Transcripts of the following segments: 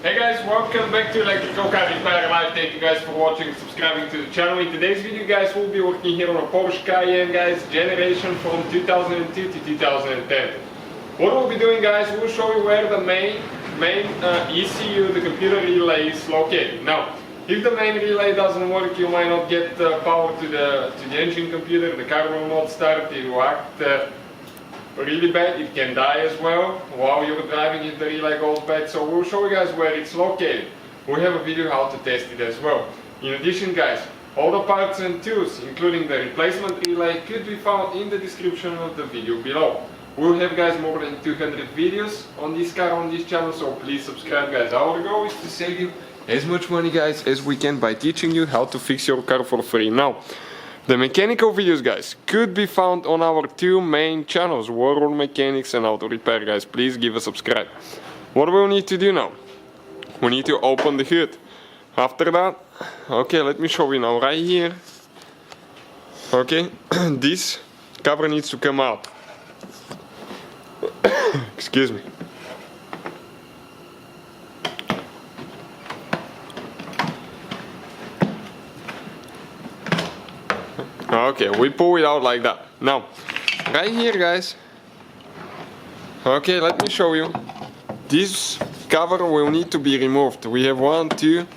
Hey guys, welcome back to Electrical Car Repair Live. Thank you guys for watching and subscribing to the channel. In today's video guys, we'll be working here on a Porsche Cayenne guys, generation from 2002 to 2010. What we'll be doing guys, we'll show you where the main ECU, the computer relay, is located. Now, if the main relay doesn't work, you might not get power to the engine computer, the car will not start, it will act really bad, it can die as well while you're driving if the relay goes bad. So we'll show you guys where it's located. We have a video how to test it as well. In addition guys, all the parts and tools, including the replacement relay, could be found in the description of the video below. We'll have guys more than 200 videos on this car on this channel, so please subscribe guys. Our goal is to save you as much money guys as we can by teaching you how to fix your car for free. Now, the mechanical videos guys could be found on our two main channels, World Mechanics and Auto Repair guys. Please give a subscribe. What we'll need to do now, we need to open the hood. After that, okay, let me show you now right here. Okay, this cover needs to come out. Excuse me. Okay, we pull it out like that. Now, right here guys, okay, let me show you. This cover will need to be removed. We have 1, 2,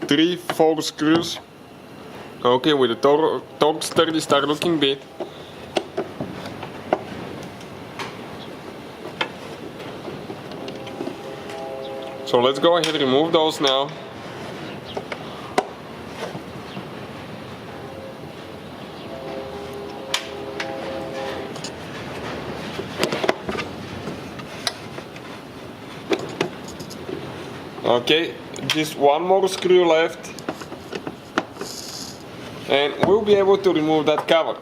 3, 4 screws. Okay, with the torque sturdy start looking bit. So let's go ahead and remove those now. Okay, just one more screw left and we'll be able to remove that cover.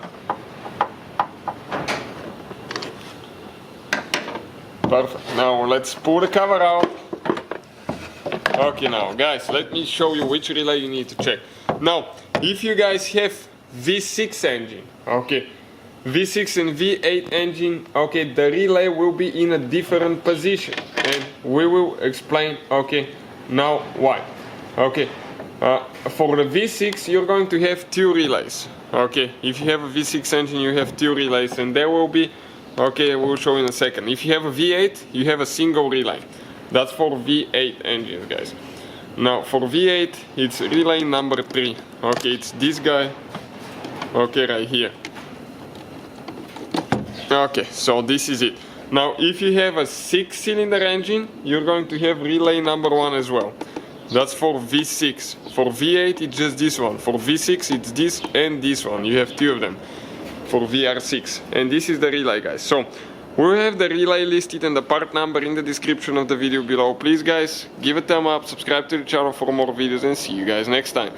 Perfect. Now let's pull the cover out. Okay, now guys, let me show you which relay you need to check. Now, if you guys have V6 engine, okay, V6 and V8 engine, okay, the relay will be in a different position and we will explain, okay, now why. Okay, for the V6 you're going to have two relays. Okay, if you have a V6 engine you have two relays and there will be, okay, we'll show in a second. If you have a V8 you have a single relay. That's for V8 engines guys. Now for V8 it's relay number 3. Okay, it's this guy, okay, right here. Okay, so this is it. Now if you have a 6-cylinder engine, you're going to have relay number 1 as well. That's for V6. For V8 it's just this one. For V6 it's this and this one. You have two of them for VR6. And this is the relay guys. So we'll have the relay listed and the part number in the description of the video below. Please guys, give a thumb up, subscribe to the channel for more videos and see you guys next time.